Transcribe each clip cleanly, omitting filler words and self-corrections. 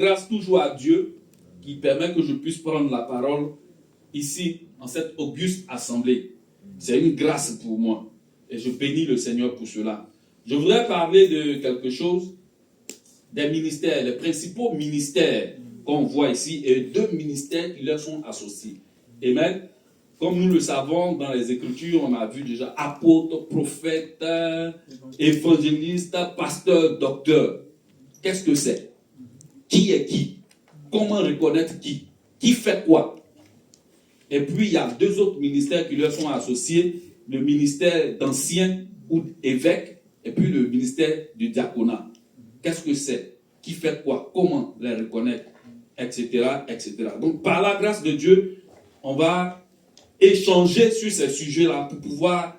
Grâce toujours à Dieu qui permet que je puisse prendre la parole ici, en cette auguste assemblée. C'est une grâce pour moi. Et je bénis le Seigneur pour cela. Je voudrais parler de quelque chose, des ministères, les principaux ministères qu'on voit ici et 2 ministères qui leur sont associés. Amen. Comme nous le savons dans les Écritures, on a vu déjà apôtre, prophète, évangéliste, pasteur, docteur. Qu'est-ce que c'est? Qui est qui? Comment reconnaître qui? Qui fait quoi? Et puis il y a 2 autres ministères qui leur sont associés, le ministère d'ancien ou évêque et puis le ministère du diaconat. Qu'est-ce que c'est? Qui fait quoi? Comment les reconnaître? Etc. etc. Donc par la grâce de Dieu, on va échanger sur ces sujets-là pour pouvoir,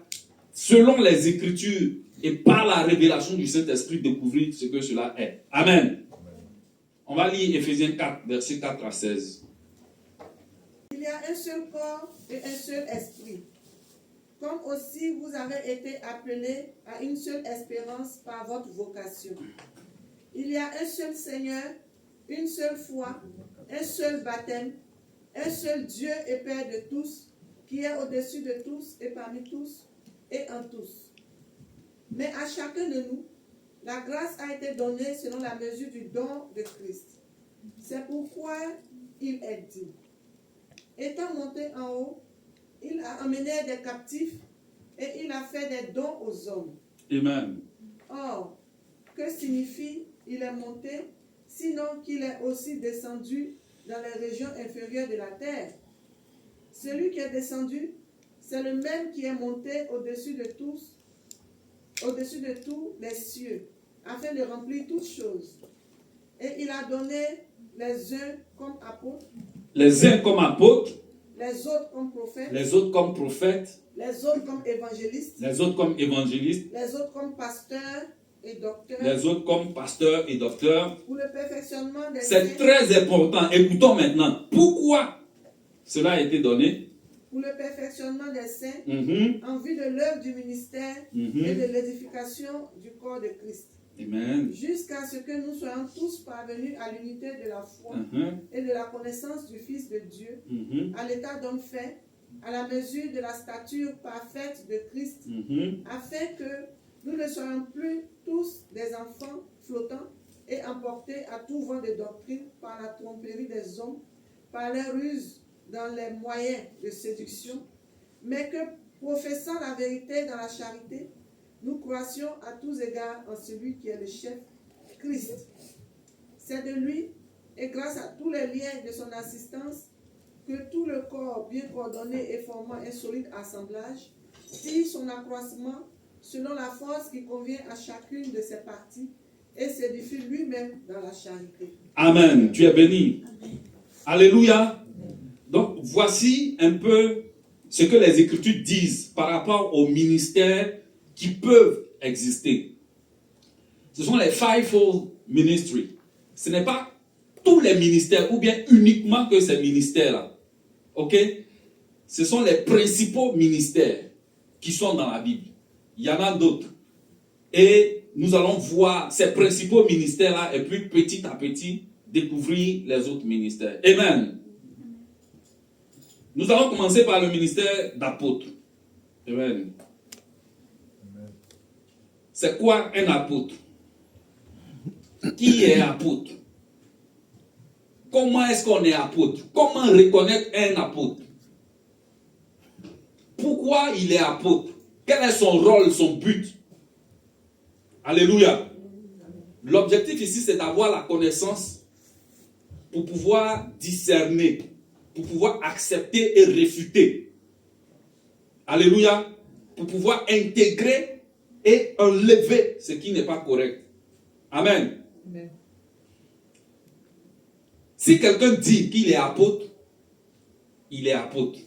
selon les Écritures et par la révélation du Saint-Esprit, découvrir ce que cela est. Amen. On va lire Éphésiens 4, versets 4 à 16. Il y a un seul corps et un seul esprit. Comme aussi vous avez été appelés à une seule espérance par votre vocation. Il y a un seul Seigneur, une seule foi, un seul baptême, un seul Dieu et Père de tous, qui est au-dessus de tous et parmi tous et en tous. Mais à chacun de nous, la grâce a été donnée selon la mesure du don de Christ. C'est pourquoi il est dit. Étant monté en haut, il a emmené des captifs et il a fait des dons aux hommes. Amen. Or, que signifie il est monté, sinon qu'il est aussi descendu dans les régions inférieures de la terre? Celui qui est descendu, c'est le même qui est monté au-dessus de tous les cieux, afin de remplir toutes choses. Et il a donné les uns comme apôtres, les uns comme apôtres, les autres comme prophètes, les autres comme prophètes, les autres comme évangélistes, les autres comme évangélistes, les autres comme pasteurs et docteurs, les autres comme pasteurs et docteurs. pour le perfectionnement des C'est saints, très important. Écoutons maintenant. Pourquoi cela a été donné? pour le perfectionnement des saints, Mhm. en vue de l'œuvre du ministère Mhm. et de l'édification du corps de Christ, Amen. jusqu'à ce que nous soyons tous parvenus à l'unité de la foi Mhm. et de la connaissance du Fils de Dieu, Mhm. à l'état d'homme fait, à la mesure de la stature parfaite de Christ, Mhm. afin que nous ne soyons plus tous des enfants flottants et emportés à tout vent de doctrine par la tromperie des hommes, par les ruses dans les moyens de séduction, mais que, professant la vérité dans la charité, nous croissions à tous égards en celui qui est le chef, Christ. C'est de lui, et grâce à tous les liens de son assistance, que tout le corps bien coordonné et formant un solide assemblage tire son accroissement selon la force qui convient à chacune de ses parties et s'édifie lui-même dans la charité. Amen. Tu es béni. Alléluia. Donc, voici un peu ce que les Écritures disent par rapport aux ministères qui peuvent exister. Ce sont les fivefold ministry. Ce n'est pas tous les ministères ou bien uniquement que ces ministères-là. Ok? Ce sont les principaux ministères qui sont dans la Bible. Il y en a d'autres. Et nous allons voir ces principaux ministères-là et puis petit à petit découvrir les autres ministères. Amen. Nous allons commencer par le ministère d'apôtre. Amen. C'est quoi un apôtre? Qui est apôtre? Comment est-ce qu'on est apôtre? Comment reconnaître un apôtre? Pourquoi il est apôtre? Quel est son rôle, son but? Alléluia. L'objectif ici, c'est d'avoir la connaissance pour pouvoir discerner, pour pouvoir accepter et réfuter. Alléluia. Pour pouvoir intégrer et enlever ce qui n'est pas correct. Amen. Amen. Si quelqu'un dit qu'il est apôtre, il est apôtre.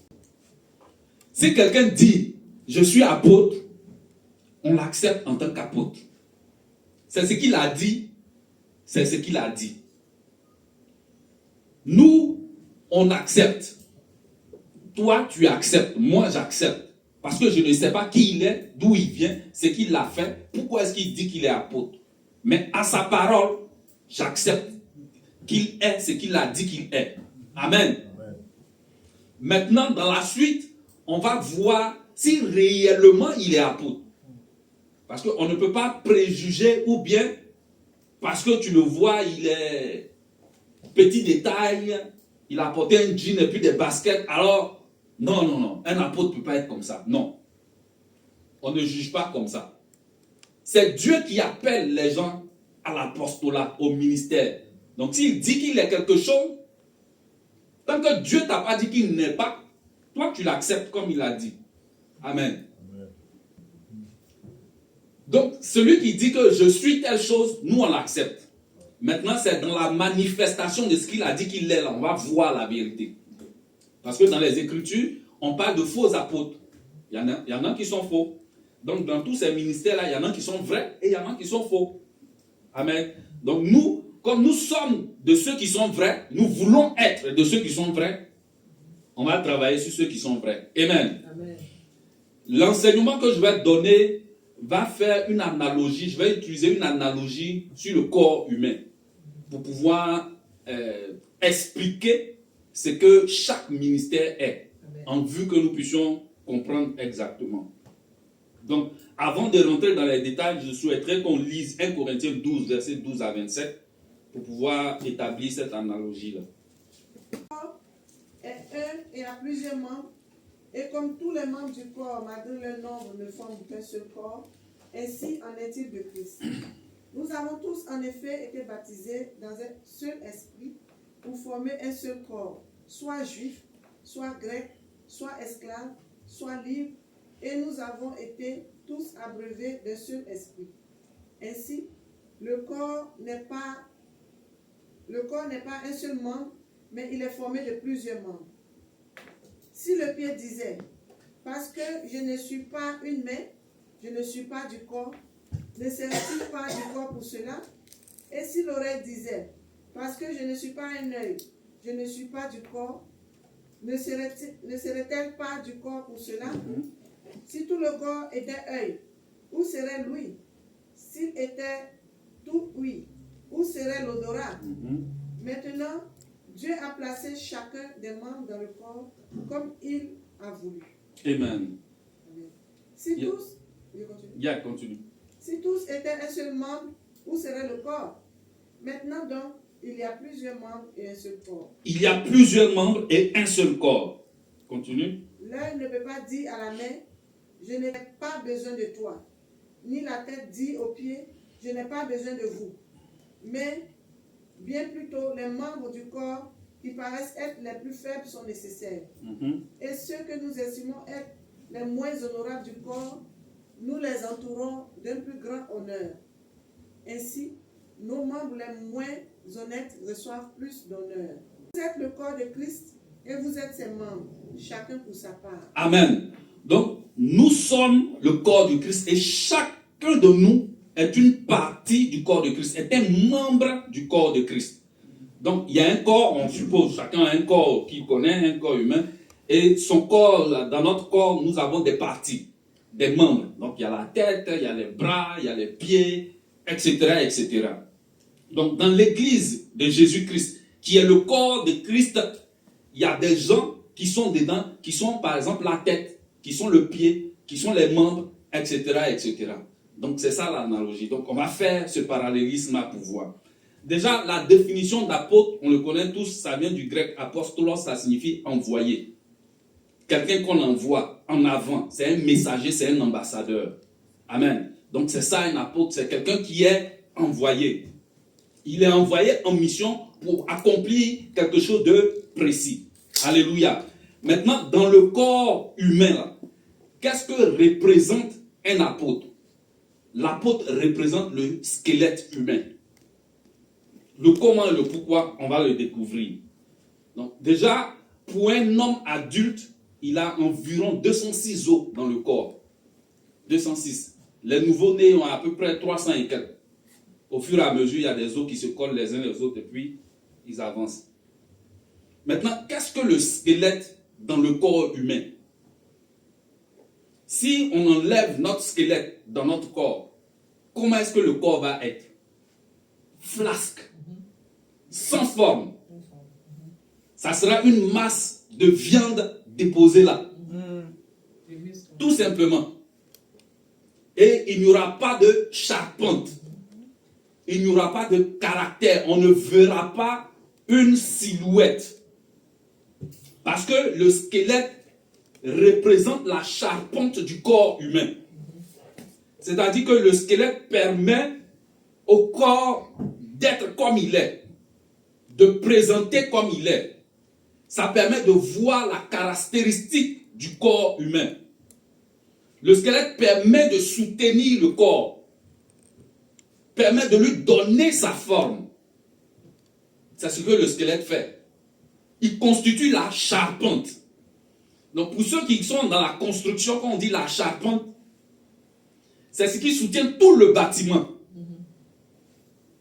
Si quelqu'un dit je suis apôtre, on l'accepte en tant qu'apôtre. C'est ce qu'il a dit, c'est ce qu'il a dit. Nous, on accepte. Toi, tu acceptes. Moi, j'accepte. Parce que je ne sais pas qui il est, d'où il vient, ce qu'il a fait, pourquoi est-ce qu'il dit qu'il est apôtre. Mais à sa parole, j'accepte. qu'il est ce qu'il a dit qu'il est. Amen. Maintenant, dans la suite, on va voir si réellement il est apôtre. Parce qu'on ne peut pas préjuger ou bien parce que tu le vois, il est petit détail, il a porté un jean et puis des baskets. Alors, non, un apôtre ne peut pas être comme ça. Non. On ne juge pas comme ça. C'est Dieu qui appelle les gens à l'apostolat, au ministère. Donc, s'il dit qu'il est quelque chose, tant que Dieu ne t'a pas dit qu'il n'est pas, toi, tu l'acceptes comme il a dit. Amen. Donc, celui qui dit que je suis telle chose, nous, on l'accepte. Maintenant, c'est dans la manifestation de ce qu'il a dit qu'il est là. On va voir la vérité. Parce que dans les Écritures, on parle de faux apôtres. Il y en a qui sont faux. Donc, dans tous ces ministères-là, il y en a qui sont vrais et il y en a qui sont faux. Amen. Donc, nous, comme nous sommes de ceux qui sont vrais, nous voulons être de ceux qui sont vrais, on va travailler sur ceux qui sont vrais. Amen. Amen. L'enseignement que je vais donner va faire une analogie, je vais utiliser une analogie sur le corps humain pour pouvoir expliquer ce que chaque ministère est, en vue que nous puissions comprendre exactement. Donc, avant de rentrer dans les détails, je souhaiterais qu'on lise 1 Corinthiens 12, versets 12 à 27, pour pouvoir établir cette analogie-là. Le corps est un et a plusieurs membres, et comme tous les membres du corps, malgré leur nombre, ne forment qu'un seul corps, ainsi en est-il de Christ. Nous avons tous en effet été baptisés dans un seul esprit pour former un seul corps, soit juif, soit grec, soit esclave, soit libre, et nous avons été tous abreuvés d'un seul esprit. Ainsi, le corps n'est pas un seul membre, mais il est formé de plusieurs membres. Si le pied disait, parce que je ne suis pas une main, je ne suis pas du corps, ne serait-il pas du corps pour cela? Et si l'oreille disait, parce que je ne suis pas un œil, je ne suis pas du corps, ne serait-elle pas du corps pour cela? Si tout le corps était œil, où serait l'ouïe? S'il était tout ouïe, où serait l'odorat? Maintenant, Dieu a placé chacun des membres dans le corps comme il a voulu. Amen. Si Yeah. tous, Continue. Si tous étaient un seul membre, où serait le corps? Maintenant donc, il y a plusieurs membres et un seul corps. Il y a plusieurs membres et un seul corps. Continue. L'œil ne peut pas dire à la main, je n'ai pas besoin de toi. Ni la tête dit aux pieds, je n'ai pas besoin de vous. Mais, bien plutôt, les membres du corps qui paraissent être les plus faibles sont nécessaires. Et ceux que nous estimons être les moins honorables du corps, nous les entourons d'un plus grand honneur. Ainsi, nos membres les moins honnêtes reçoivent plus d'honneur. Vous êtes le corps de Christ et vous êtes ses membres, chacun pour sa part. Amen. Donc, nous sommes le corps du Christ et chacun de nous est une partie du corps de Christ, est un membre du corps de Christ. Donc, il y a un corps, on suppose, chacun a un corps qu'il connaît, un corps humain, et son corps, dans notre corps, nous avons des parties, des membres. Donc, il y a la tête, il y a les bras, il y a les pieds, etc., etc. Donc, dans l'église de Jésus-Christ, qui est le corps de Christ, il y a des gens qui sont dedans, qui sont par exemple la tête, qui sont le pied, qui sont les membres, etc., etc. Donc, c'est ça l'analogie. Donc, on va faire ce parallélisme à pouvoir. Déjà, la définition d'apôtre, on le connaît tous, ça vient du grec apostolos, ça signifie envoyer. Quelqu'un qu'on envoie en avant, c'est un messager, c'est un ambassadeur. Amen. Donc, c'est ça un apôtre, c'est quelqu'un qui est envoyé. Il est envoyé en mission pour accomplir quelque chose de précis. Alléluia. Maintenant, dans le corps humain, qu'est-ce que représente un apôtre? L'apôtre représente le squelette humain. Le comment et le pourquoi, on va le découvrir. Donc, déjà, pour un homme adulte, il a environ 206 os dans le corps. 206. Les nouveaux-nés ont à peu près 300 et quelques. Au fur et à mesure, il y a des os qui se collent les uns les autres et puis ils avancent. Maintenant, qu'est-ce que le squelette dans le corps humain? Si on enlève notre squelette dans notre corps, comment est-ce que le corps va être? Flasque. sans forme. Ça sera une masse de viande déposée là. Tout simplement. Et il n'y aura pas de charpente. Il n'y aura pas de caractère. On ne verra pas une silhouette. Parce que le squelette représente la charpente du corps humain. C'est-à-dire que le squelette permet au corps d'être comme il est, de présenter comme il est. Ça permet de voir la caractéristique du corps humain. Le squelette permet de soutenir le corps, permet de lui donner sa forme. C'est ce que le squelette fait. Il constitue la charpente. Donc pour ceux qui sont dans la construction, quand on dit la charpente, c'est ce qui soutient tout le bâtiment.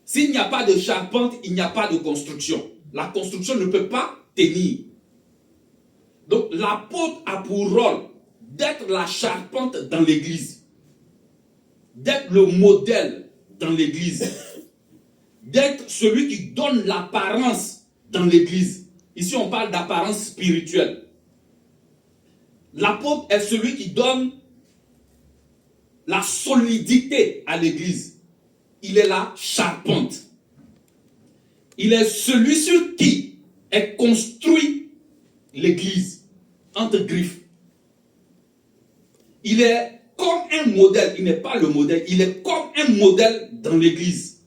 S'il n'y a pas de charpente, il n'y a pas de construction. La construction ne peut pas tenir. Donc l'apôtre a pour rôle d'être la charpente dans l'église, d'être le modèle dans l'église, d'être celui qui donne l'apparence dans l'église. Ici on parle d'apparence spirituelle. L'apôtre est celui qui donne la solidité à l'église. Il est la charpente. Il est celui sur qui est construit l'église, entre griffes. Il est comme un modèle. Il n'est pas le modèle. Il est comme un modèle dans l'église.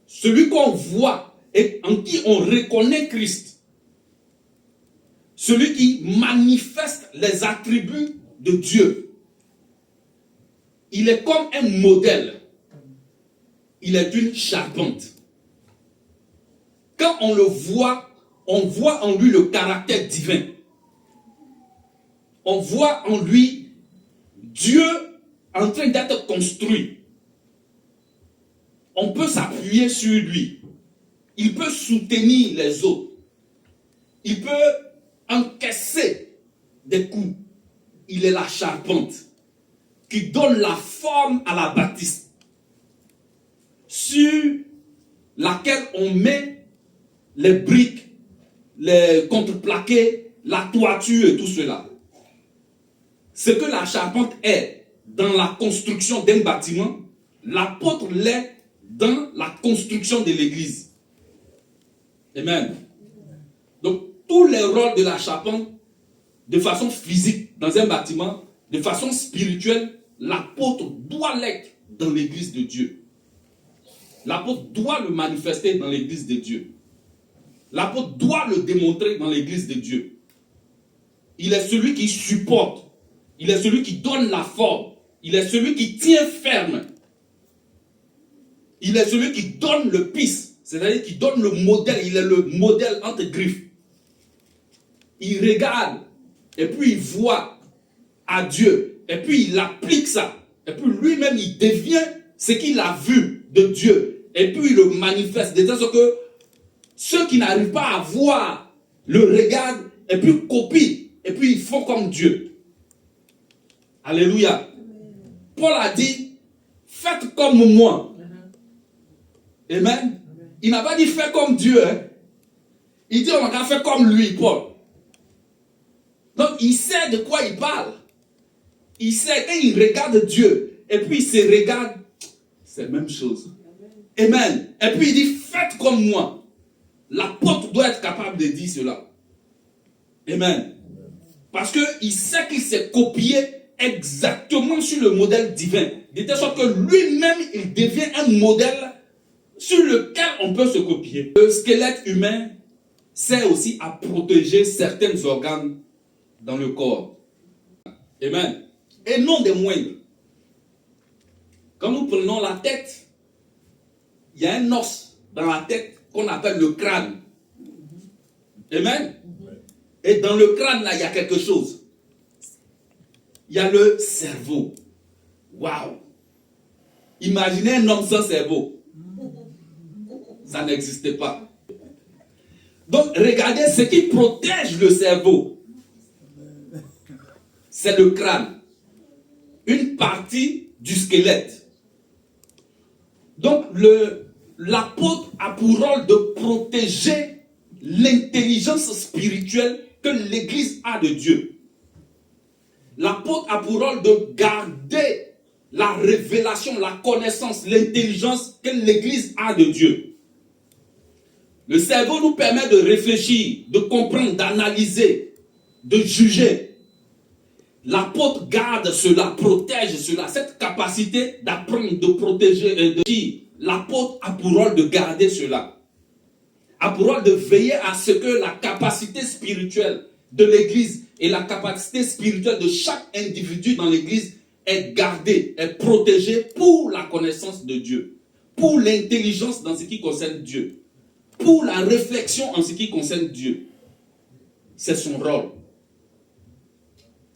Celui qu'on voit et en qui on reconnaît Christ. Celui qui manifeste les attributs de Dieu. Il est comme un modèle. Il est une charpente. Quand on le voit, on voit en lui le caractère divin. On voit en lui Dieu en train d'être construit. On peut s'appuyer sur lui. Il peut soutenir les autres. Il peut encaisser des coups. Il est la charpente qui donne la forme à la bâtisse sur laquelle on met les briques, les contreplaqués, la toiture et tout cela. Ce que la charpente est dans la construction d'un bâtiment, l'apôtre l'est dans la construction de l'église. Amen. Donc, tous les rôles de la charpente, de façon physique dans un bâtiment, de façon spirituelle, l'apôtre doit l'être dans l'église de Dieu. L'apôtre doit le manifester dans l'église de Dieu. L'apôtre doit le démontrer dans l'église de Dieu. Il est celui qui supporte. Il est celui qui donne la forme. Il est celui qui tient ferme. Il est celui qui donne le pisse. C'est-à-dire qui donne le modèle. Il est le modèle entre griffes. Il regarde. Et puis il voit à Dieu. Et puis il applique ça. Et puis lui-même il devient ce qu'il a vu de Dieu. Et puis il le manifeste. De telle sorte que ceux qui n'arrivent pas à voir le regardent. Et puis copient. Et puis ils font comme Dieu. Alléluia. Paul a dit, faites comme moi. Amen. Il n'a pas dit faites comme Dieu. Hein. Il dit on a fait comme lui, Paul. Donc il sait de quoi il parle. Il sait, quand il regarde Dieu, et puis il se regarde, c'est la même chose. Amen. Et puis il dit, faites comme moi. L'apôtre doit être capable de dire cela. Amen. Parce qu'il sait qu'il s'est copié exactement sur le modèle divin. De telle sorte que lui-même, il devient un modèle sur lequel on peut se copier. Le squelette humain sert aussi à protéger certains organes dans le corps. Amen. Et non des moindres. Quand nous prenons la tête, il y a un os dans la tête qu'on appelle le crâne. Amen. Et dans le crâne, là, il y a quelque chose. Il y a le cerveau. Waouh! Imaginez un homme sans cerveau. Ça n'existait pas. Donc, regardez ce qui protège le cerveau. C'est le crâne. Une partie du squelette. Donc, l'apôtre a pour rôle de protéger l'intelligence spirituelle que l'Église a de Dieu. L'apôtre a pour rôle de garder la révélation, la connaissance, l'intelligence que l'Église a de Dieu. Le cerveau nous permet de réfléchir, de comprendre, d'analyser, de juger. L'apôtre garde cela, protège cela, cette capacité d'apprendre, de protéger et de dire. L'apôtre a pour rôle de garder cela, a pour rôle de veiller à ce que la capacité spirituelle de l'Église et la capacité spirituelle de chaque individu dans l'Église est gardée, est protégée pour la connaissance de Dieu, pour l'intelligence dans ce qui concerne Dieu, pour la réflexion en ce qui concerne Dieu. C'est son rôle.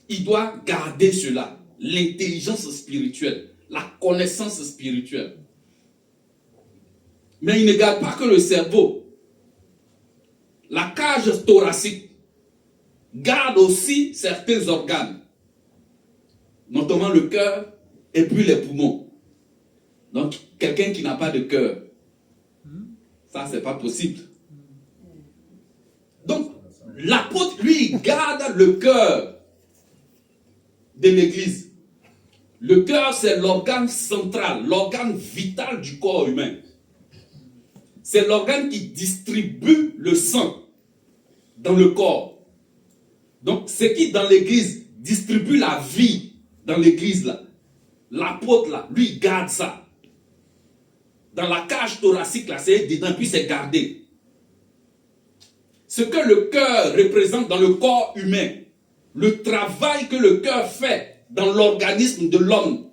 Il doit garder cela, l'intelligence spirituelle, la connaissance spirituelle. Mais il ne garde pas que le cerveau. La cage thoracique garde aussi certains organes, notamment le cœur et puis les poumons. Donc, quelqu'un qui n'a pas de cœur, ça, c'est pas possible. Donc, l'apôtre, lui, garde le cœur de l'Église. Le cœur, c'est l'organe central, l'organe vital du corps humain. C'est l'organe qui distribue le sang dans le corps. Donc, ce qui, dans l'Église, distribue la vie dans l'Église, là, l'apôtre, là, lui, garde ça. Dans la cage thoracique, là, c'est dedans, puis c'est gardé. Ce que le cœur représente dans le corps humain, le travail que le cœur fait dans l'organisme de l'homme,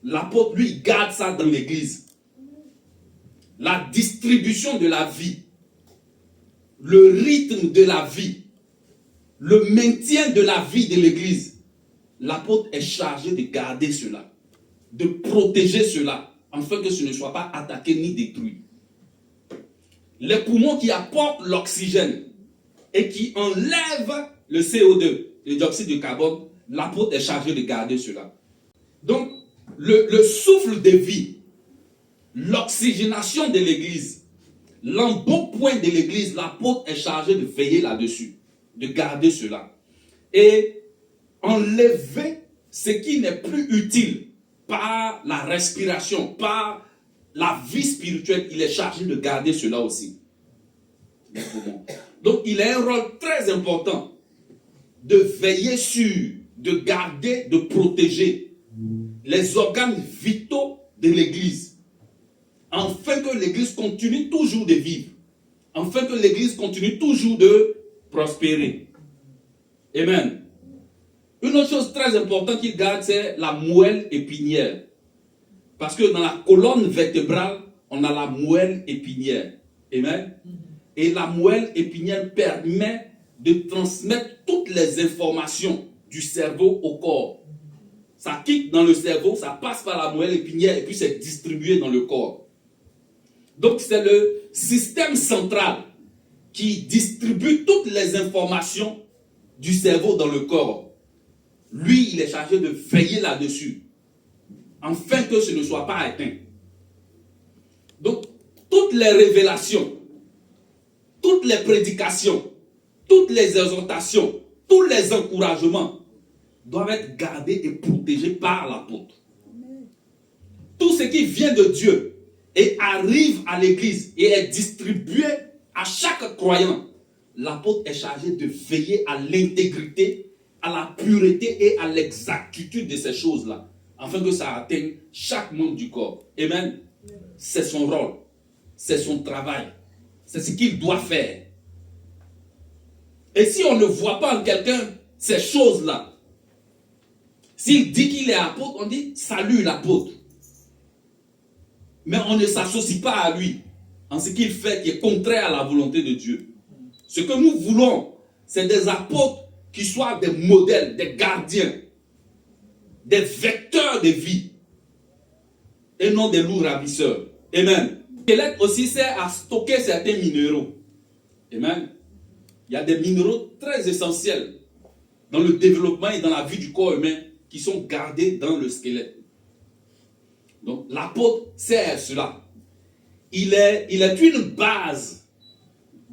l'apôtre, lui, garde ça dans l'Église. La distribution de la vie, le rythme de la vie, le maintien de la vie de l'Église, l'apôtre est chargé de garder cela, de protéger cela, afin que ce ne soit pas attaqué ni détruit. Les poumons qui apportent l'oxygène et qui enlèvent le CO2, le dioxyde de carbone, l'apôtre est chargé de garder cela. Donc, le souffle de vie, l'oxygénation de l'Église, l'embonpoint de l'Église, l'apôtre est chargé de veiller là-dessus, de garder cela. Et enlever ce qui n'est plus utile par la respiration, par la vie spirituelle, il est chargé de garder cela aussi. Donc il a un rôle très important de veiller sur, de garder, de protéger les organes vitaux de l'Église, afin que l'Église continue toujours de vivre, afin que l'Église continue toujours de prospérer. Amen. Une autre chose très importante qu'il garde, c'est la moelle épinière. Parce que dans la colonne vertébrale, on a la moelle épinière. Amen. Et la moelle épinière permet de transmettre toutes les informations du cerveau au corps. Ça quitte dans le cerveau, ça passe par la moelle épinière et puis c'est distribué dans le corps. Donc c'est le système central qui distribue toutes les informations du cerveau dans le corps. Lui, il est chargé de veiller là-dessus, afin que ce ne soit pas atteint. Donc, toutes les révélations, toutes les prédications, toutes les exhortations, tous les encouragements doivent être gardés et protégés par l'apôtre. Tout ce qui vient de Dieu et arrive à l'Église et est distribué à chaque croyant, l'apôtre est chargé de veiller à l'intégrité, à la pureté et à l'exactitude de ces choses-là, afin que ça atteigne chaque membre du corps. Amen. C'est son rôle, c'est son travail, c'est ce qu'il doit faire. Et si on ne voit pas en quelqu'un ces choses-là, s'il dit qu'il est apôtre, on dit salut l'apôtre. Mais on ne s'associe pas à lui en ce qu'il fait qui est contraire à la volonté de Dieu. Ce que nous voulons, c'est des apôtres qui soient des modèles, des gardiens, des vecteurs de vie, et non des loups ravisseurs. Amen. Le squelette aussi sert à stocker certains minéraux. Amen. Il y a des minéraux très essentiels dans le développement et dans la vie du corps humain qui sont gardés dans le squelette. Donc l'apôtre sert à cela. il est une base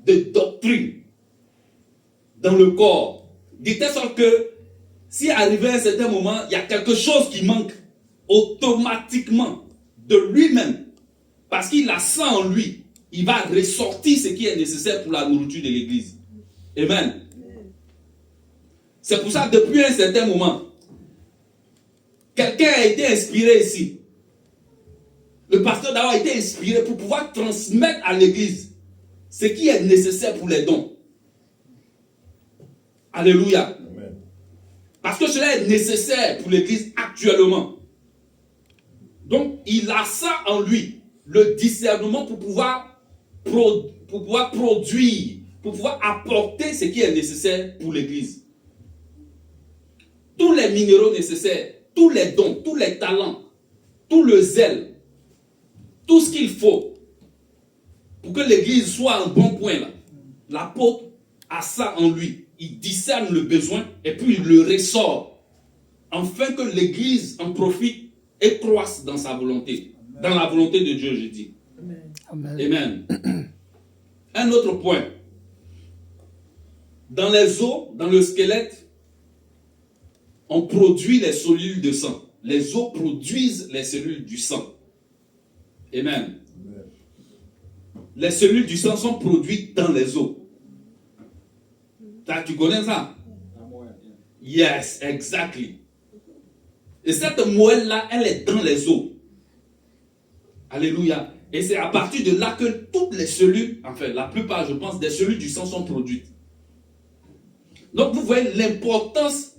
de doctrine dans le corps. De telle sorte que si arrivé à un certain moment, il y a quelque chose qui manque, automatiquement, de lui-même, parce qu'il a ça en lui, il va ressortir ce qui est nécessaire pour la nourriture de l'église. Amen. C'est pour ça que depuis un certain moment, quelqu'un a été inspiré ici. Le pasteur d'abord a été inspiré pour pouvoir transmettre à l'église ce qui est nécessaire pour les dons. Alléluia. Amen. Parce que cela est nécessaire pour l'église actuellement. Donc, il a ça en lui, le discernement pour pouvoir produire, pour pouvoir apporter ce qui est nécessaire pour l'église. Tous les minéraux nécessaires, tous les dons, tous les talents, tout le zèle, tout ce qu'il faut pour que l'église soit en bon point là. L'apôtre a ça en lui. Il discerne le besoin et puis il le ressort afin que l'église en profite et croisse dans sa volonté. Amen. Dans la volonté de Dieu, je dis. Amen. Amen. Un autre point. Dans les os, dans le squelette, on produit les cellules de sang. Les os produisent les cellules du sang. Amen. Amen. Les cellules du sang sont produites dans les os. Tu connais ça? Yes, exactly. Et cette moelle-là, elle est dans les os. Alléluia. Et c'est à partir de là que toutes les cellules, enfin la plupart, je pense, des cellules du sang sont produites. Donc vous voyez l'importance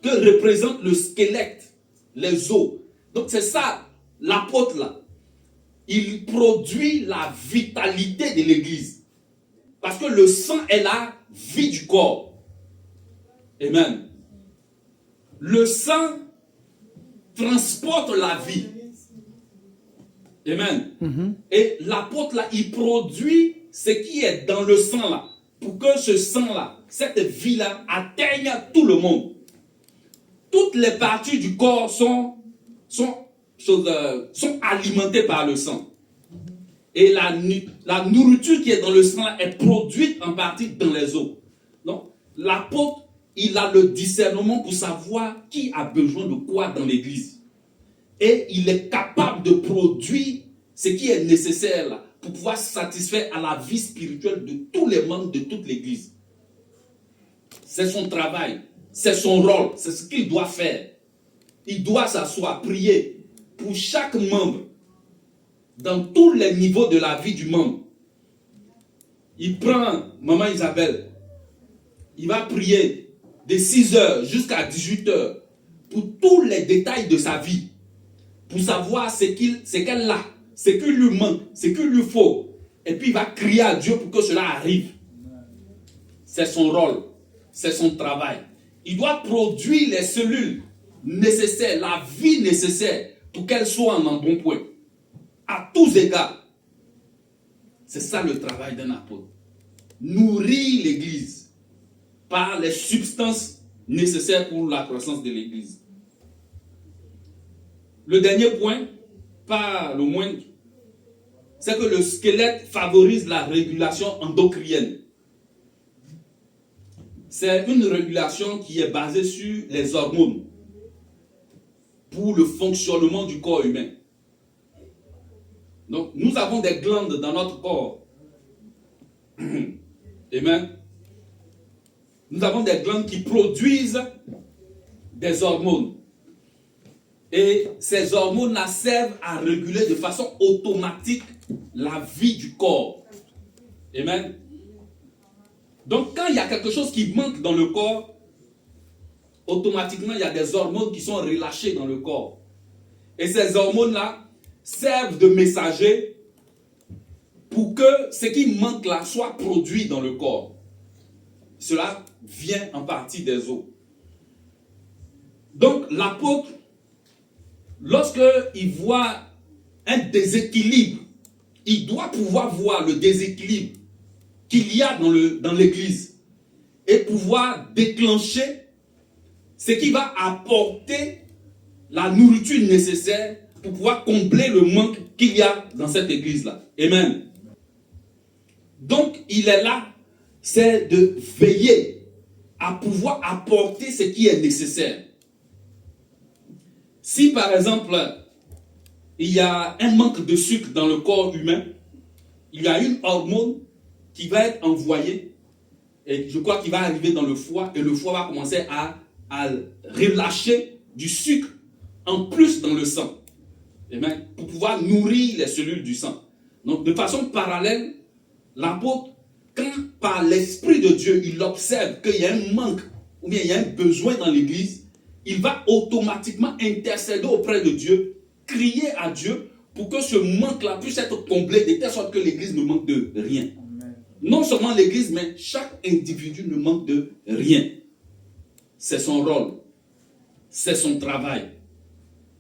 que représente le squelette, les os. Donc c'est ça, l'apôtre là. Il produit la vitalité de l'église. Parce que le sang est la vie du corps. Amen. Le sang transporte la vie. Amen. Mm-hmm. Et l'apôtre là, il produit ce qui est dans le sang là. Pour que ce sang là, cette vie là, atteigne tout le monde. Toutes les parties du corps sont alimentées par le sang. Et la nourriture qui est dans le sang est produite en partie dans les os. Donc, l'apôtre, il a le discernement pour savoir qui a besoin de quoi dans l'église. Et il est capable de produire ce qui est nécessaire là, pour pouvoir satisfaire à la vie spirituelle de tous les membres de toute l'église. C'est son travail, c'est son rôle, c'est ce qu'il doit faire. Il doit s'asseoir, prier pour chaque membre. Dans tous les niveaux de la vie du membre. Il prend Maman Isabelle. Il va prier de 6h jusqu'à 18h pour tous les détails de sa vie. Pour savoir ce qu'elle a, ce qu'il lui manque, ce qu'il lui faut. Et puis il va crier à Dieu pour que cela arrive. C'est son rôle. C'est son travail. Il doit produire les cellules nécessaires, la vie nécessaire pour qu'elle soit en bon point. À tous égards. C'est ça le travail d'un apôtre. Nourrir l'église par les substances nécessaires pour la croissance de l'église. Le dernier point, pas le moindre, c'est que le squelette favorise la régulation endocrinienne. C'est une régulation qui est basée sur les hormones pour le fonctionnement du corps humain. Donc, nous avons des glandes dans notre corps. Amen. Nous avons des glandes qui produisent des hormones. Et ces hormones-là servent à réguler de façon automatique la vie du corps. Amen. Donc, quand il y a quelque chose qui manque dans le corps, automatiquement, il y a des hormones qui sont relâchées dans le corps. Et ces hormones-là servent de messagers pour que ce qui manque là soit produit dans le corps. Cela vient en partie des os. Donc l'apôtre, lorsqu'il voit un déséquilibre, il doit pouvoir voir le déséquilibre qu'il y a dans l'église et pouvoir déclencher ce qui va apporter la nourriture nécessaire pour pouvoir combler le manque qu'il y a dans cette église-là. Amen. Donc, il est là, c'est de veiller à pouvoir apporter ce qui est nécessaire. Si par exemple, il y a un manque de sucre dans le corps humain, il y a une hormone qui va être envoyée, et je crois qu'il va arriver dans le foie, et le foie va commencer à relâcher du sucre en plus dans le sang. Amen. Pour pouvoir nourrir les cellules du sang. Donc, de façon parallèle, l'apôtre, quand par l'Esprit de Dieu, il observe qu'il y a un manque, ou bien il y a un besoin dans l'église, il va automatiquement intercéder auprès de Dieu, crier à Dieu pour que ce manque-là puisse être comblé de telle sorte que l'église ne manque de rien. Amen. Non seulement l'église, mais chaque individu ne manque de rien. C'est son rôle, c'est son travail.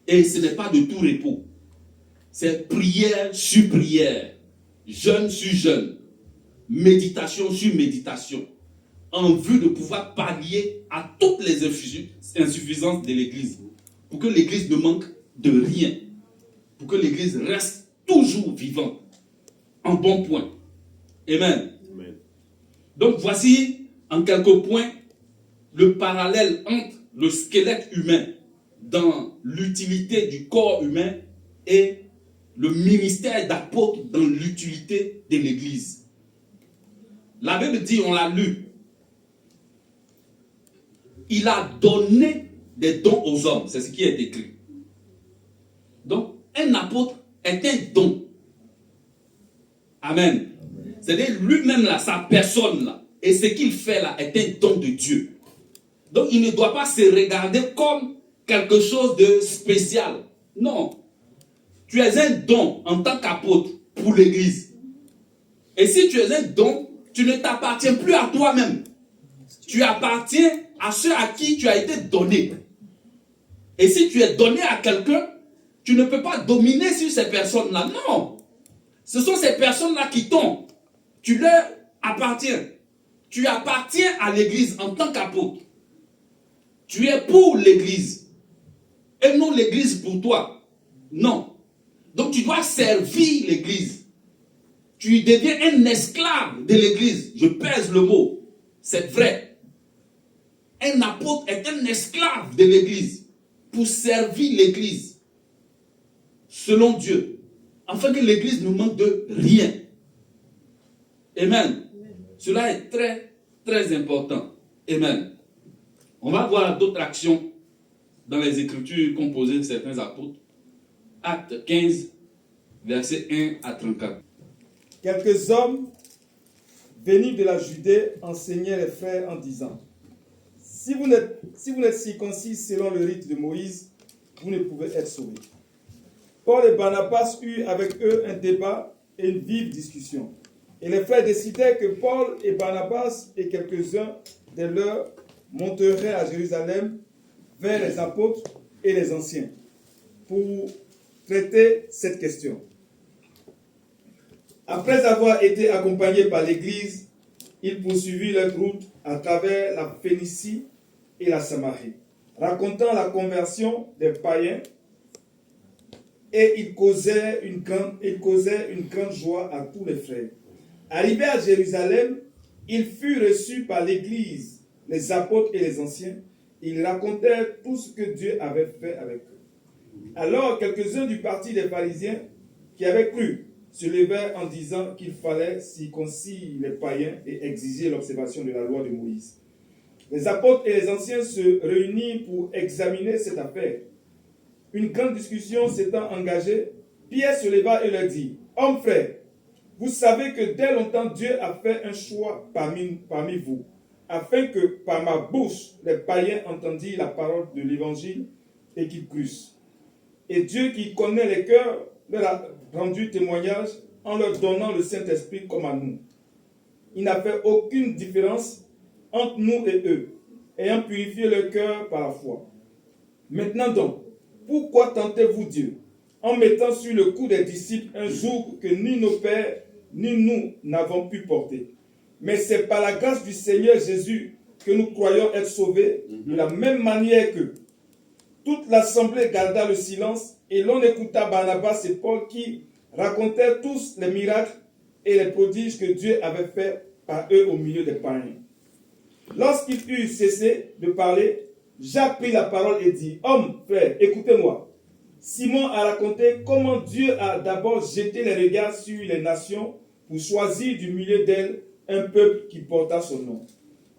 Et ce n'est pas de tout repos. C'est prière sur prière, jeûne sur jeûne, méditation sur méditation, en vue de pouvoir pallier à toutes les insuffisances de l'église, pour que l'église ne manque de rien, pour que l'église reste toujours vivante, en bon point. Amen. Amen. Donc voici en quelques points le parallèle entre le squelette humain dans l'utilité du corps humain et le ministère d'apôtre dans l'utilité de l'église. La Bible dit, on l'a lu, il a donné des dons aux hommes, c'est ce qui est écrit. Donc, un apôtre est un don. Amen. C'est-à-dire lui-même là, sa personne là, et ce qu'il fait là est un don de Dieu. Donc, il ne doit pas se regarder comme quelque chose de spécial. Non. Tu es un don en tant qu'apôtre pour l'église. Et si tu es un don, tu ne t'appartiens plus à toi-même. Tu appartiens à ceux à qui tu as été donné. Et si tu es donné à quelqu'un, tu ne peux pas dominer sur ces personnes-là. Non. Ce sont ces personnes-là qui t'ont. Tu leur appartiens. Tu appartiens à l'église en tant qu'apôtre. Tu es pour l'église. Et non l'église pour toi. Non. Donc tu dois servir l'église. Tu deviens un esclave de l'église. Je pèse le mot. C'est vrai. Un apôtre est un esclave de l'église pour servir l'église selon Dieu, afin que l'église ne manque de rien. Amen. Cela est très, très important. Amen. On va voir d'autres actions dans les Écritures composées de certains apôtres. Acte 15, versets 1 à 34. Quelques hommes venus de la Judée enseignaient les frères en disant: si vous n'êtes circoncis selon le rite de Moïse, vous ne pouvez être sauvés. Paul et Barnabas eurent avec eux un débat et une vive discussion. Et les frères décidèrent que Paul et Barnabas et quelques-uns de leurs monteraient à Jérusalem vers les apôtres et les anciens pour traiter cette question. Après avoir été accompagnés par l'Église, ils poursuivirent leur route à travers la Phénicie et la Samarie, racontant la conversion des païens, et ils causaient une grande joie à tous les frères. Arrivés à Jérusalem, ils furent reçus par l'Église, les apôtres et les anciens. Ils racontèrent tout ce que Dieu avait fait avec eux. Alors quelques-uns du parti des pharisiens qui avaient cru se levèrent en disant qu'il fallait circoncire les païens et exiger l'observation de la loi de Moïse. Les apôtres et les anciens se réunirent pour examiner cette affaire. Une grande discussion s'étant engagée, Pierre se leva et leur dit: Hommes frères, vous savez que dès longtemps Dieu a fait un choix parmi vous, afin que par ma bouche les païens entendirent la parole de l'évangile et qu'ils crussent. Et Dieu qui connaît les cœurs leur a rendu témoignage en leur donnant le Saint-Esprit comme à nous. Il n'a fait aucune différence entre nous et eux, ayant purifié leur cœur par la foi. Maintenant donc, pourquoi tentez-vous Dieu en mettant sur le cou des disciples un joug que ni nos pères ni nous n'avons pu porter? Mais c'est par la grâce du Seigneur Jésus que nous croyons être sauvés, de la même manière que toute l'assemblée garda le silence et l'on écouta Barnabas et Paul qui racontaient tous les miracles et les prodiges que Dieu avait faits par eux au milieu des païens. Lorsqu'ils eurent cessé de parler, Jacques prit la parole et dit: Hommes, frères, écoutez-moi. Simon a raconté comment Dieu a d'abord jeté les regards sur les nations pour choisir du milieu d'elles un peuple qui porta son nom.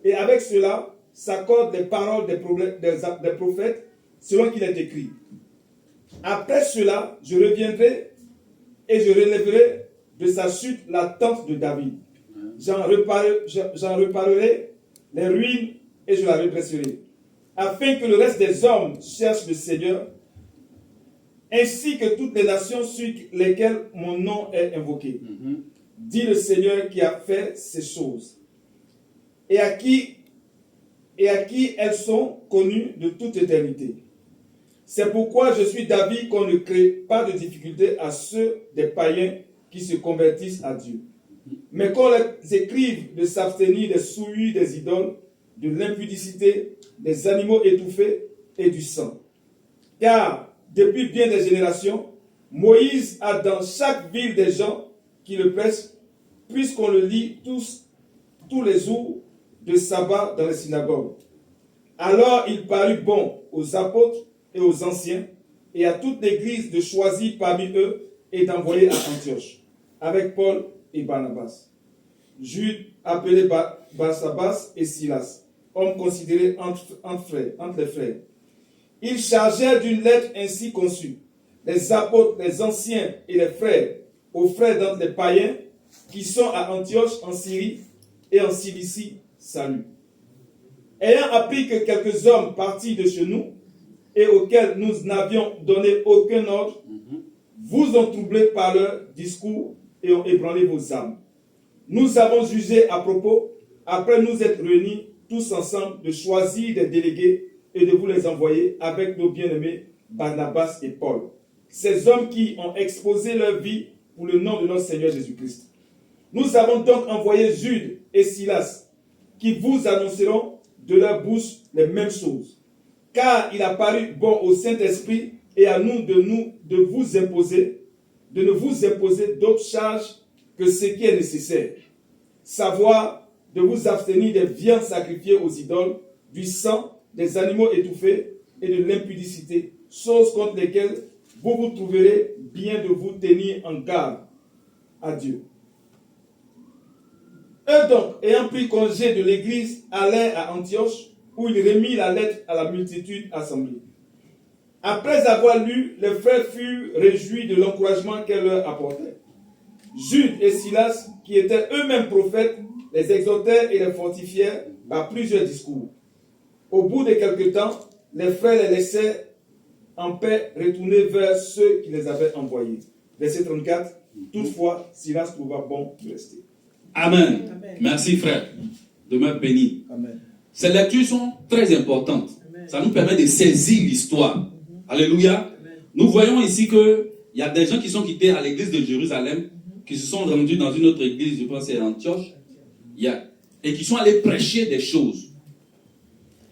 Et avec cela s'accordent les paroles des prophètes selon qu'il est écrit. Après cela, je reviendrai et je relèverai de sa chute la tente de David. J'en reparerai les ruines et je la redresserai, afin que le reste des hommes cherche le Seigneur, ainsi que toutes les nations sur lesquelles mon nom est invoqué. Dit le Seigneur qui a fait ces choses, et à qui elles sont connues de toute éternité. C'est pourquoi je suis d'avis qu'on ne crée pas de difficulté à ceux des païens qui se convertissent à Dieu, mais qu'on les écrive de s'abstenir des souillures des idoles, de l'impudicité, des animaux étouffés et du sang. Car depuis bien des générations, Moïse a dans chaque ville des gens qui le prêchent, puisqu'on le lit tous les jours de sabbat dans les synagogues. Alors il parut bon aux apôtres et aux anciens et à toute l'église de choisir parmi eux et d'envoyer à Antioche, avec Paul et Barnabas. Jude, appelé Barsabas et Silas, hommes considérés entre les frères. Ils chargèrent d'une lettre ainsi conçue: les apôtres, les anciens et les frères, aux frères d'entre les païens qui sont à Antioche en Syrie et en Cilicie, salut. Ayant appris que quelques hommes partis de chez nous et auxquels nous n'avions donné aucun ordre, vous ont troublé par leur discours et ont ébranlé vos âmes. Nous avons jugé à propos, après nous être réunis tous ensemble, de choisir des délégués et de vous les envoyer avec nos bien-aimés Barnabas et Paul, ces hommes qui ont exposé leur vie pour le nom de notre Seigneur Jésus-Christ. Nous avons donc envoyé Jude et Silas, qui vous annonceront de leur bouche les mêmes choses. Car il a paru bon au Saint-Esprit et à nous de ne vous imposer d'autres charges que ce qui est nécessaire. Savoir de vous abstenir des viandes sacrifiées aux idoles, du sang, des animaux étouffés et de l'impudicité, choses contre lesquelles vous vous trouverez bien de vous tenir en garde à Dieu. Eux donc, ayant pris congé de l'église, allèrent à Antioche, où il remit la lettre à la multitude assemblée. Après avoir lu, les frères furent réjouis de l'encouragement qu'elle leur apportait. Jude et Silas, qui étaient eux-mêmes prophètes, les exhortèrent et les fortifièrent par plusieurs discours. Au bout de quelque temps, les frères les laissèrent en paix retourner vers ceux qui les avaient envoyés. Verset 34. Toutefois, Silas trouva bon de rester. Amen. Amen. Merci frère. Demeure béni. Amen. Ces lectures sont très importantes. Amen. Ça nous permet de saisir l'histoire. Alléluia. Amen. Nous voyons ici qu'il y a des gens qui sont quittés à l'église de Jérusalem, qui se sont rendus dans une autre église, je pense c'est Antioche, et qui sont allés prêcher des choses.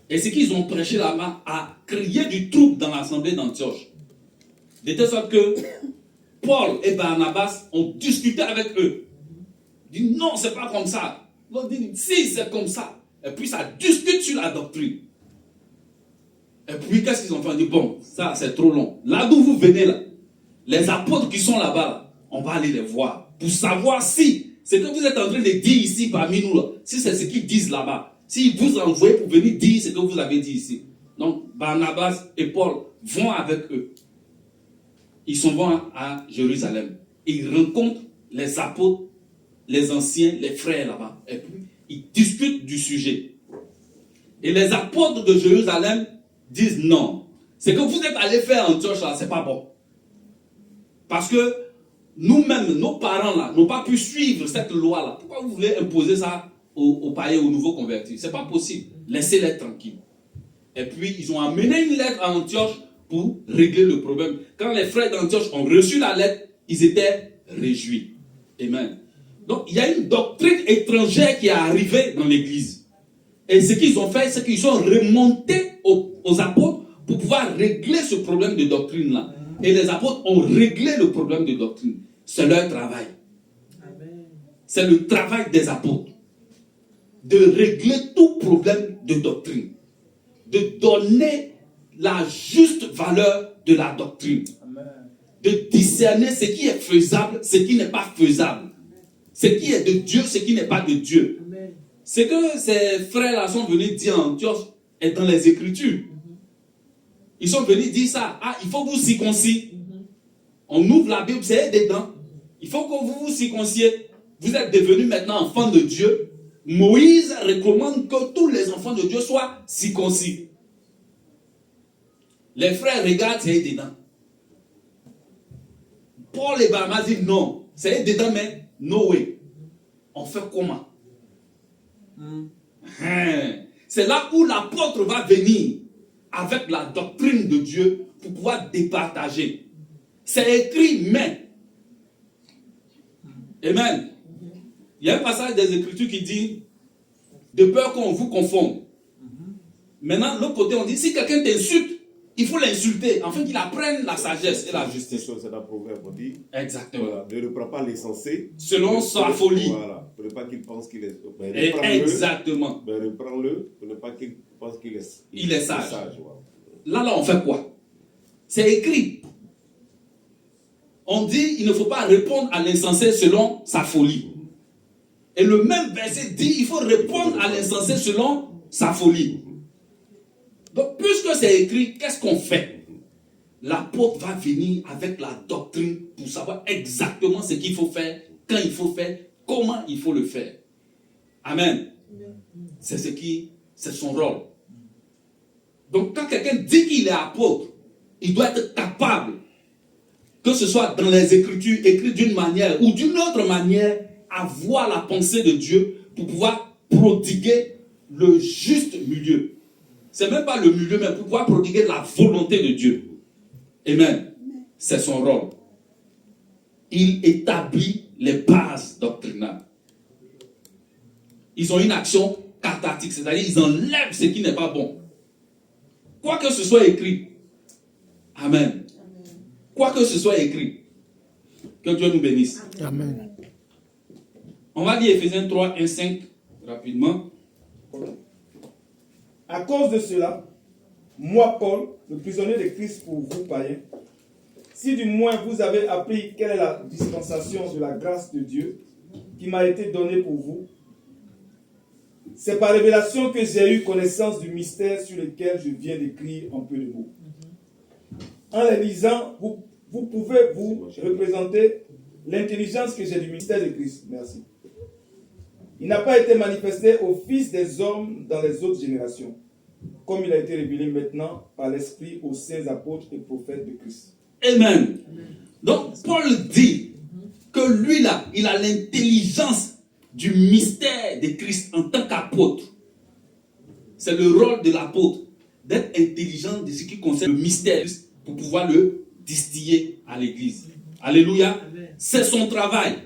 Et ce qu'ils ont prêché là-bas a créé du trouble dans l'assemblée d'Antioche. De telle sorte que Paul et Barnabas ont discuté avec eux. Ils disent non, c'est pas comme ça. L'autre dit si, c'est comme ça. Et puis ça discute sur la doctrine. Et puis qu'est-ce qu'ils ont fait? Ils ont dit bon, ça c'est trop long. Là d'où vous venez là, les apôtres qui sont là-bas, on va aller les voir pour savoir si ce que vous êtes en train de dire ici parmi nous, là, si c'est ce qu'ils disent là-bas. Si vous envoyez pour venir dire ce que vous avez dit ici. Donc Barnabas et Paul vont avec eux. Ils s'en vont à Jérusalem. Ils rencontrent les apôtres, les anciens, les frères là-bas. Et puis ils discutent du sujet. Et les apôtres de Jérusalem disent non. Ce que vous êtes allés faire en Antioche là, c'est pas bon. Parce que nous-mêmes, nos parents là, n'ont pas pu suivre cette loi là. Pourquoi vous voulez imposer ça aux païens, aux nouveaux convertis? C'est pas possible. Laissez-les tranquilles. Et puis ils ont amené une lettre à Antioche pour régler le problème. Quand les frères d'Antioche ont reçu la lettre, ils étaient réjouis. Amen. Donc il y a une doctrine étrangère qui est arrivée dans l'église. Et ce qu'ils ont fait, c'est qu'ils sont remontés aux apôtres pour pouvoir régler ce problème de doctrine là. Et les apôtres ont réglé le problème de doctrine. C'est leur travail. C'est le travail des apôtres. De régler tout problème de doctrine. De donner la juste valeur de la doctrine. De discerner ce qui est faisable, ce qui n'est pas faisable. Ce qui est de Dieu, ce qui n'est pas de Dieu. Ce que ces frères-là sont venus dire en Antioche est dans les Écritures. Ils sont venus dire ça. Ah, il faut que vous circoncis. On ouvre la Bible, c'est dedans. Il faut que vous vous circonciez. Vous êtes devenus maintenant enfants de Dieu. Moïse recommande que tous les enfants de Dieu soient circoncis. Les frères regardent, c'est dedans. Paul et Barnabas disent non, c'est dedans, mais no way. On fait comment? C'est là où l'apôtre va venir avec la doctrine de Dieu pour pouvoir départager. C'est écrit, mais. Amen. Il y a un passage des Écritures qui dit de peur qu'on vous confonde. Maintenant, de l'autre côté, on dit si quelqu'un t'insulte, il faut l'insulter afin qu'il apprenne la sagesse et la justice. C'est dans Proverbe, on dit. Exactement. Voilà, ne reprends pas l'insensé. Selon sa folie. Voilà. Pour ne pas qu'il pense qu'il est. Exactement. Mais reprends-le pour ne pas qu'il pense qu'il est. Il est sage. Voilà. Là, on fait quoi? C'est écrit. On dit il ne faut pas répondre à l'insensé selon sa folie. Et le même verset dit il faut répondre à l'insensé selon sa folie. Donc, puisque c'est écrit, qu'est-ce qu'on fait? L'apôtre va venir avec la doctrine pour savoir exactement ce qu'il faut faire, quand il faut faire, comment il faut le faire. Amen. C'est son rôle. Donc, quand quelqu'un dit qu'il est apôtre, il doit être capable, que ce soit dans les Écritures, écrites d'une manière ou d'une autre manière, à voir la pensée de Dieu pour pouvoir prodiguer le juste milieu. C'est même pas le milieu, mais pour pouvoir prodiguer la volonté de Dieu. Amen. C'est son rôle. Il établit les bases doctrinales. Ils ont une action cathartique, c'est-à-dire ils enlèvent ce qui n'est pas bon. Quoi que ce soit écrit. Amen. Quoi que ce soit écrit. Que Dieu nous bénisse. Amen. On va lire Ephésiens 3, 1, 5 rapidement. À cause de cela, moi, Paul, le prisonnier de Christ pour vous, païens, si du moins vous avez appris quelle est la dispensation de la grâce de Dieu qui m'a été donnée pour vous, c'est par révélation que j'ai eu connaissance du mystère sur lequel je viens d'écrire en peu de mots. En les lisant, vous pouvez vous représenter l'intelligence que j'ai du mystère de Christ. Merci. Il n'a pas été manifesté aux fils des hommes dans les autres générations, comme il a été révélé maintenant par l'Esprit aux saints apôtres et prophètes de Christ. Amen. Donc, Paul dit que lui là, il a l'intelligence du mystère de Christ en tant qu'apôtre. C'est le rôle de l'apôtre, d'être intelligent de ce qui concerne le mystère pour pouvoir le distiller à l'église. Alléluia. C'est son travail.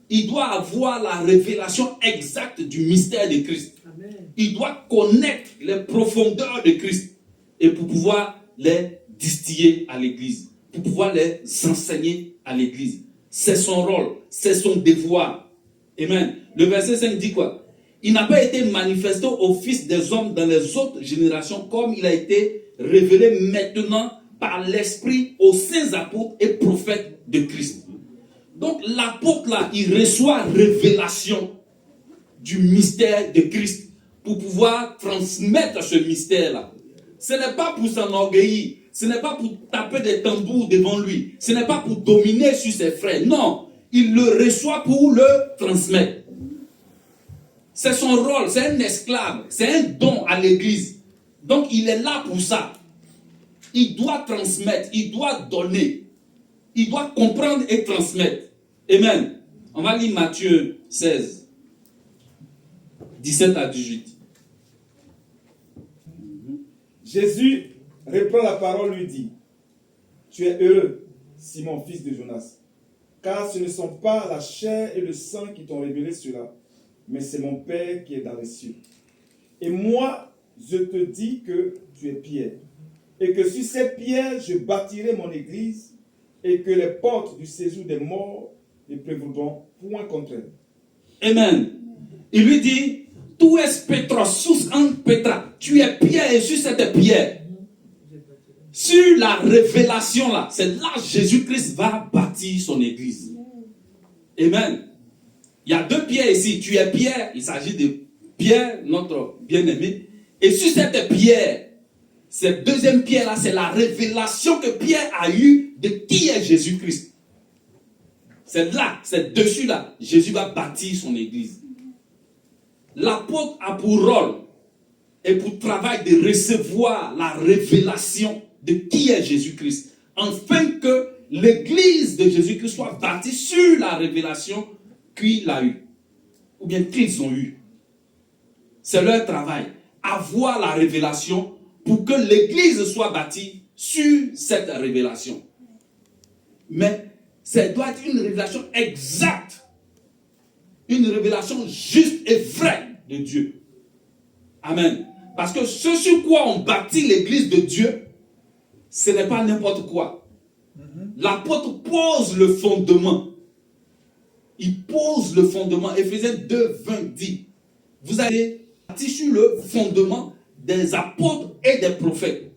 Il doit avoir la révélation exacte du mystère de Christ. Amen. Il doit connaître les profondeurs de Christ et pour pouvoir les distiller à l'église, pour pouvoir les enseigner à l'église. C'est son rôle, c'est son devoir. Amen. Le verset 5 dit quoi? Il n'a pas été manifesté aux fils des hommes dans les autres générations comme il a été révélé maintenant par l'Esprit aux saints apôtres et prophètes de Christ. Donc l'apôtre là, il reçoit révélation du mystère de Christ pour pouvoir transmettre ce mystère là. Ce n'est pas pour s'enorgueillir, ce n'est pas pour taper des tambours devant lui, ce n'est pas pour dominer sur ses frères. Non, il le reçoit pour le transmettre. C'est son rôle, c'est un esclave, c'est un don à l'église. Donc il est là pour ça. Il doit transmettre, il doit donner. Il doit comprendre et transmettre. Amen. On va lire Matthieu 16, 17 à 18. Jésus reprend la parole, lui dit: Tu es heureux, Simon, fils de Jonas, car ce ne sont pas la chair et le sang qui t'ont révélé cela, mais c'est mon Père qui est dans les cieux. Et moi, je te dis que tu es Pierre, et que sur cette pierre je bâtirai mon église, et que les portes du séjour des morts ne prévaudront point contre elle. Amen. Il lui dit, tu es Petros, sus en Petra. Tu es pierre et sur cette pierre. Sur la révélation là, c'est là que Jésus-Christ va bâtir son église. Amen. Il y a deux pierres ici. Tu es Pierre, il s'agit de Pierre, notre bien-aimé. Et sur cette pierre, cette deuxième pierre là, c'est la révélation que Pierre a eue de qui est Jésus-Christ. C'est là, c'est dessus là, Jésus va bâtir son église. L'apôtre a pour rôle et pour travail de recevoir la révélation de qui est Jésus-Christ, afin que l'église de Jésus-Christ soit bâtie sur la révélation qu'il a eue, ou bien qu'ils ont eue. C'est leur travail, avoir la révélation pour que l'église soit bâtie sur cette révélation. Mais ça doit être une révélation exacte, une révélation juste et vraie de Dieu. Amen. Parce que ce sur quoi on bâtit l'église de Dieu, ce n'est pas n'importe quoi. L'apôtre pose le fondement. Il pose le fondement. Éphésiens 2, 20 dit, vous allez bâtir sur le fondement des apôtres et des prophètes.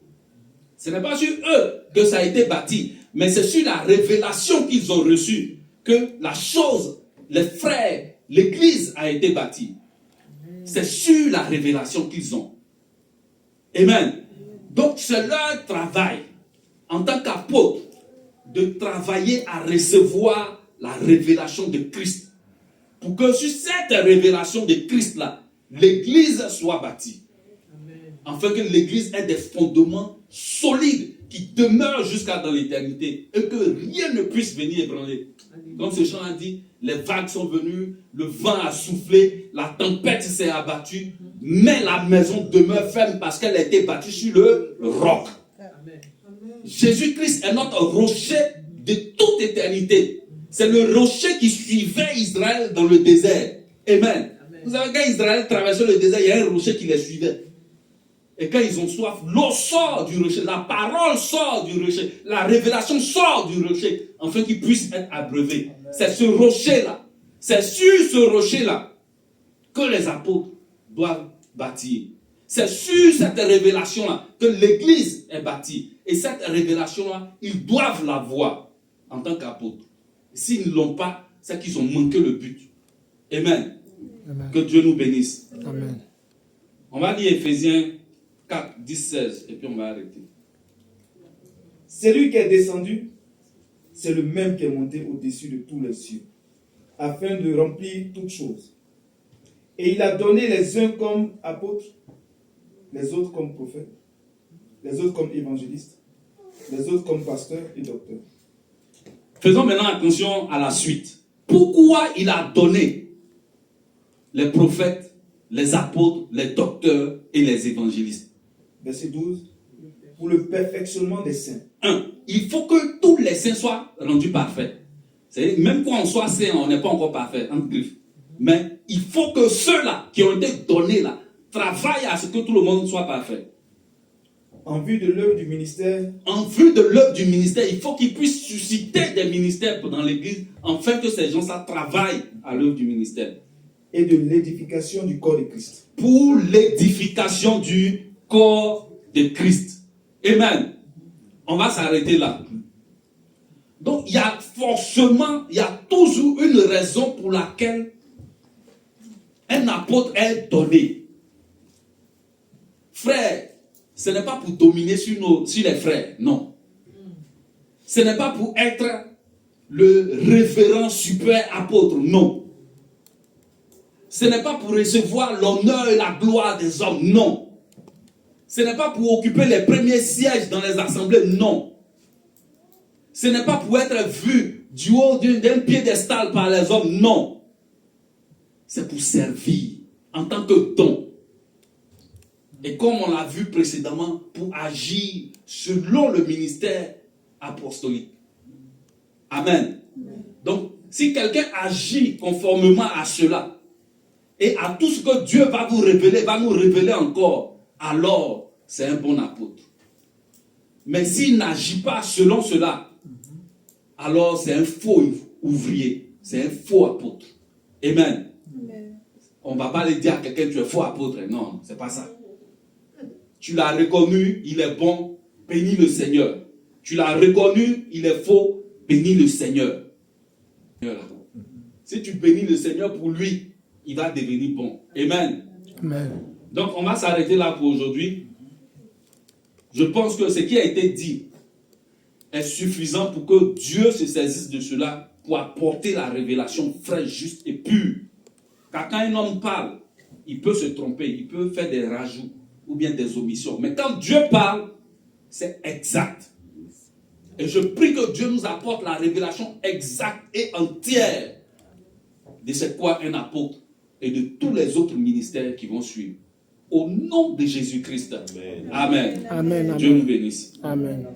Ce n'est pas sur eux que ça a été bâti, mais c'est sur la révélation qu'ils ont reçue que la chose, les frères, l'église a été bâtie. C'est sur la révélation qu'ils ont. Amen. Donc c'est leur travail en tant qu'apôtre de travailler à recevoir la révélation de Christ. Pour que sur cette révélation de Christ-là, l'église soit bâtie. Afin que l'église ait des fondements solides qui demeurent jusqu'à dans l'éternité et que rien ne puisse venir ébranler. Comme ce chant a dit, les vagues sont venues, le vent a soufflé, la tempête s'est abattue, mais la maison demeure ferme parce qu'elle a été bâtie sur le roc. Jésus-Christ est notre rocher de toute éternité. C'est le rocher qui suivait Israël dans le désert. Amen. Vous savez, quand Israël traversait le désert, il y a un rocher qui les suivait. Et quand ils ont soif, l'eau sort du rocher, la parole sort du rocher, la révélation sort du rocher, afin qu'ils puissent être abreuvés. C'est ce rocher-là, c'est sur ce rocher-là que les apôtres doivent bâtir. C'est sur cette révélation-là que l'église est bâtie. Et cette révélation-là, ils doivent l'avoir en tant qu'apôtres. S'ils ne l'ont pas, c'est qu'ils ont manqué le but. Amen. Amen. Que Dieu nous bénisse. Amen. On va lire Éphésiens 4, 10, 16, et puis on va arrêter. Celui qui est descendu, c'est le même qui est monté au-dessus de tous les cieux, afin de remplir toutes choses. Et il a donné les uns comme apôtres, les autres comme prophètes, les autres comme évangélistes, les autres comme pasteurs et docteurs. Faisons maintenant attention à la suite. Pourquoi il a donné les prophètes, les apôtres, les docteurs et les évangélistes? Verset 12. Pour le perfectionnement des saints. 1. Il faut que tous les saints soient rendus parfaits. C'est-à-dire, même quand on soit saint, on n'est pas encore parfait, entre griffes. Mais il faut que ceux-là qui ont été donnés là travaillent à ce que tout le monde soit parfait. En vue de l'œuvre du ministère. En vue de l'œuvre du ministère, il faut qu'ils puissent susciter des ministères dans l'église, afin que ces gens-là travaillent à l'œuvre du ministère. Et de l'édification du corps de Christ. Pour l'édification du corps de Christ. Amen. On va s'arrêter là. Donc, il y a forcément, il y a toujours une raison pour laquelle un apôtre est donné. Frère, ce n'est pas pour dominer sur les frères, non. Ce n'est pas pour être le révérend super apôtre, non. Ce n'est pas pour recevoir l'honneur et la gloire des hommes, non. Ce n'est pas pour occuper les premiers sièges dans les assemblées, non. Ce n'est pas pour être vu du haut d'un piédestal par les hommes, non. C'est pour servir en tant que don. Et comme on l'a vu précédemment, pour agir selon le ministère apostolique. Amen. Donc, si quelqu'un agit conformément à cela, et à tout ce que Dieu va vous révéler, va nous révéler encore, alors c'est un bon apôtre. Mais s'il n'agit pas selon cela, alors c'est un faux ouvrier, c'est un faux apôtre. Amen. On ne va pas le dire à quelqu'un, tu es faux apôtre. Non, c'est pas ça. Tu l'as reconnu, il est bon, bénis le Seigneur. Tu l'as reconnu, il est faux, bénis le Seigneur. Si tu bénis le Seigneur pour lui, il va devenir bon. Amen. Amen. Donc on va s'arrêter là pour aujourd'hui. Je pense que ce qui a été dit est suffisant pour que Dieu se saisisse de cela pour apporter la révélation fraîche, juste et pure. Car quand un homme parle, il peut se tromper, il peut faire des rajouts ou bien des omissions. Mais quand Dieu parle, c'est exact. Et je prie que Dieu nous apporte la révélation exacte et entière de c'est quoi un apôtre et de tous les autres ministères qui vont suivre. Au nom de Jésus-Christ. Amen. Amen. Dieu nous bénisse. Amen.